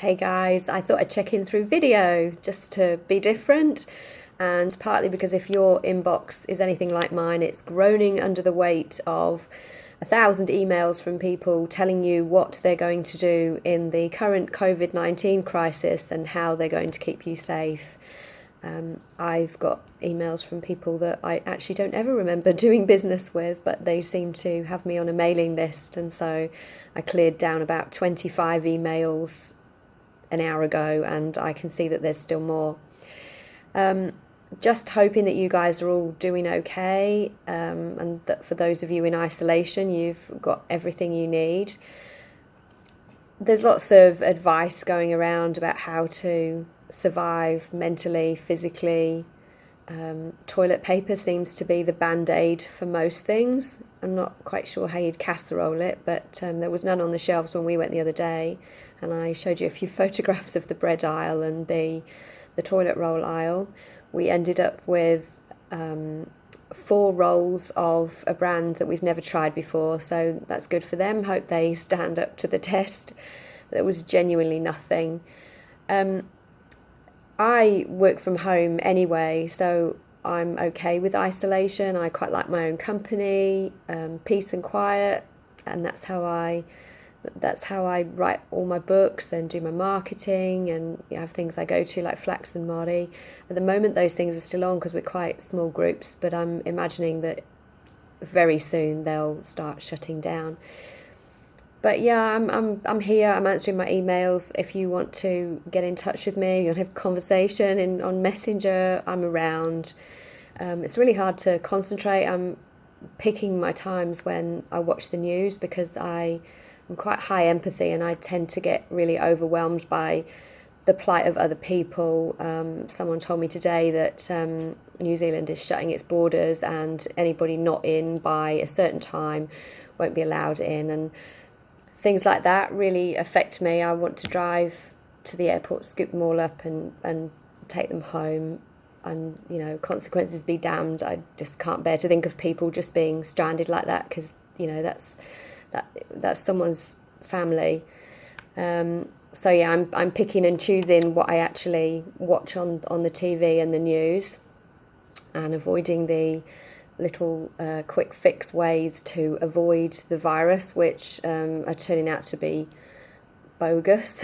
Hey guys, I thought I'd check in through video just to be different, and partly because if your inbox is anything like mine, it's groaning under the weight of 1,000 emails from people telling you what they're going to do in the current COVID-19 crisis and how they're going to keep you safe. I've got emails from people that I actually don't ever remember doing business with, but they seem to have me on a mailing list, and so I cleared down about 25 emails an hour ago, and I can see that there's still more. Just hoping that you guys are all doing okay, and that for those of you in isolation, you've got everything you need. There's lots of advice going around about how to survive mentally, physically. Toilet paper seems to be the band-aid for most things. I'm not quite sure how you'd casserole it, but there was none on the shelves when we went the other day, and I showed you a few photographs of the bread aisle and the toilet roll aisle. We ended up with 4 rolls of a brand that we've never tried before, so that's good for them. Hope they stand up to the test. There was genuinely nothing. I work from home anyway, so I'm okay with isolation. I quite like my own company, peace and quiet, and that's how I write all my books and do my marketing, and I have things I go to like Flax and Marty. At the moment, those things are still on because we're quite small groups, but I'm imagining that very soon they'll start shutting down. But yeah, I'm here. I'm answering my emails. If you want to get in touch with me, you want to have a conversation on Messenger, I'm around. It's really hard to concentrate. I'm picking my times when I watch the news because I'm quite high empathy, and I tend to get really overwhelmed by the plight of other people. Someone told me today that New Zealand is shutting its borders, and anybody not in by a certain time won't be allowed in, and things like that really affect me. I want to drive to the airport, scoop them all up and take them home, and consequences be damned. I just can't bear to think of people just being stranded like that, because that's someone's family. So yeah, I'm picking and choosing what I actually watch on the TV and the news, and avoiding the little quick fix ways to avoid the virus, which are turning out to be bogus.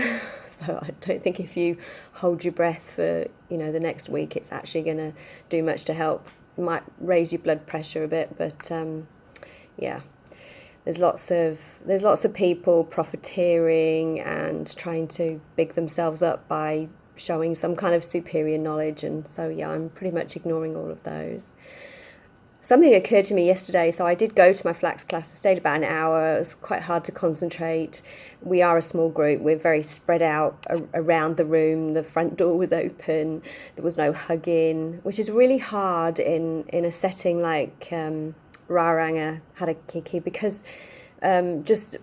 So I don't think if you hold your breath for the next week, it's actually going to do much to help. It might raise your blood pressure a bit, but yeah. There's lots of people profiteering and trying to big themselves up by showing some kind of superior knowledge, and so yeah, I'm pretty much ignoring all of those. Something occurred to me yesterday, so I did go to my Flax class. I stayed about an hour. It was quite hard to concentrate. We are a small group. We're very spread out around the room. The front door was open. There was no hugging, which is really hard in a setting like Raranga Harakiki, because just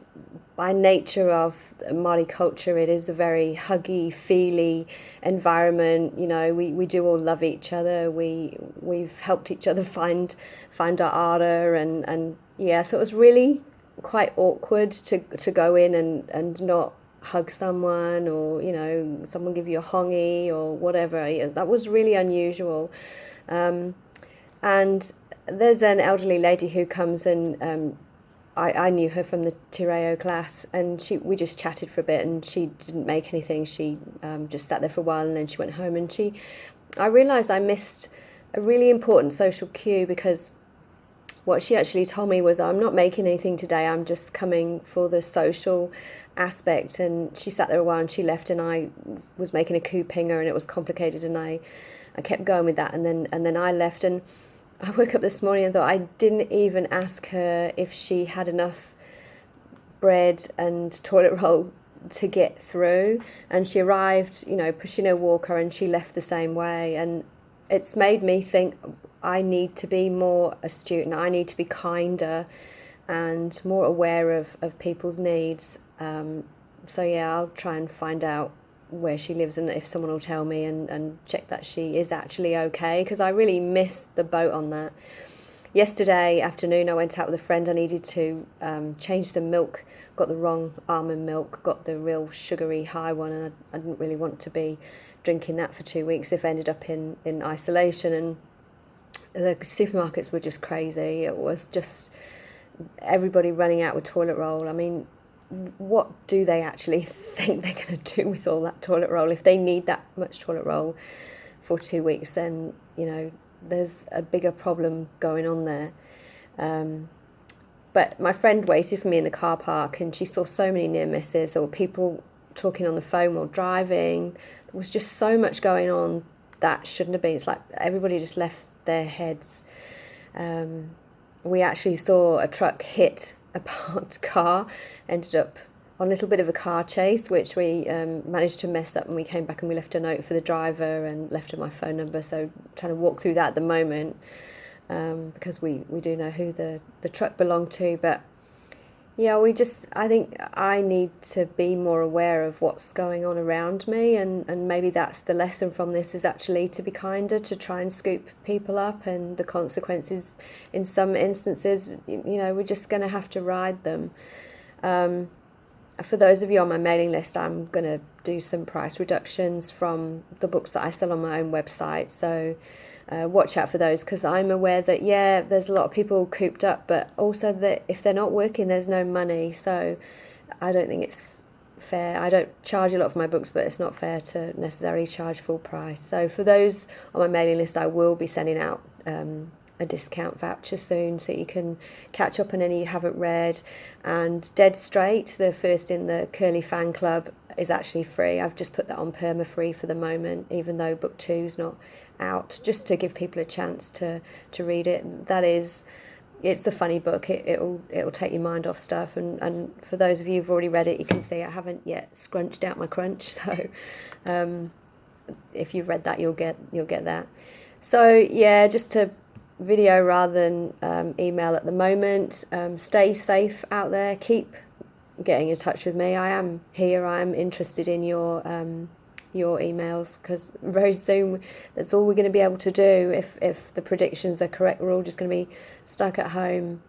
by nature of Māori culture, it is a very huggy, feely environment. We do all love each other. We've helped each other find our ara, and yeah, so it was really quite awkward to go in and not hug someone, or someone give you a hongi or whatever. Yeah, that was really unusual. And there's an elderly lady who comes, and I knew her from the Te Reo class, and we just chatted for a bit, and she didn't make anything. She just sat there for a while, and then she went home, and I realised I missed a really important social cue, because what she actually told me was, I'm not making anything today, I'm just coming for the social aspect. And she sat there a while and she left, and I was making a kupinger, and it was complicated, and I kept going with that, and then I left. And I woke up this morning and thought I didn't even ask her if she had enough bread and toilet roll to get through, and she arrived pushing her walker, and she left the same way. And it's made me think I need to be more astute, and I need to be kinder and more aware of people's needs. So yeah, I'll try and find out where she lives, and if someone will tell me, and check that she is actually okay, because I really missed the boat on that. yesterday afternoon I went out with a friend. I needed to change the milk. Got the wrong almond milk, got the real sugary high one, and I didn't really want to be drinking that for 2 weeks if I ended up in isolation. And the supermarkets were just crazy. It was just everybody running out with toilet roll. I mean, what do they actually think they're going to do with all that toilet roll? If they need that much toilet roll for 2 weeks, then, you know, there's a bigger problem going on there. But my friend waited for me in the car park, and she saw so many near misses, or people talking on the phone while driving. There was just so much going on that shouldn't have been. It's like everybody just left their heads. We actually saw a truck hit a parked car, ended up on a little bit of a car chase, which we managed to mess up, and we came back and we left a note for the driver and left her my phone number. So trying to walk through that at the moment, because we do know who the truck belonged to. But yeah, I think I need to be more aware of what's going on around me, and maybe that's the lesson from this, is actually to be kinder, to try and scoop people up, and the consequences in some instances, you know, we're just going to have to ride them. For those of you on my mailing list, I'm going to do some price reductions from the books that I sell on my own website. So watch out for those, because I'm aware that, yeah, there's a lot of people cooped up, but also that if they're not working, there's no money. So I don't think it's fair. I don't charge a lot for my books, but it's not fair to necessarily charge full price. So for those on my mailing list, I will be sending out a discount voucher soon, so you can catch up on any you haven't read. And Dead Straight, the first in the Curly fan club, is actually free. I've just put that on perma free for the moment, even though book 2's not out, just to give people a chance to read it. It's a funny book. It'll take your mind off stuff, and for those of you who've already read it, you can see I haven't yet scrunched out my crunch. So if you've read that, you'll get that. So yeah, just to video rather than email at the moment. Stay safe out there. Keep getting in touch with me. I am here. I am interested in your emails, because very soon that's all we're going to be able to do. If the predictions are correct, we're all just going to be stuck at home,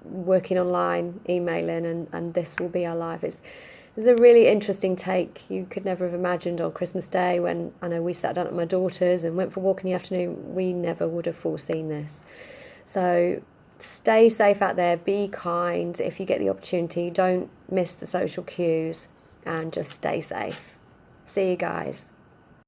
working online, emailing, and this will be our life. It's a really interesting take. You could never have imagined on Christmas Day, when I know we sat down at my daughter's and went for a walk in the afternoon, we never would have foreseen this. So stay safe out there, be kind if you get the opportunity, don't miss the social cues, and just stay safe. See you guys.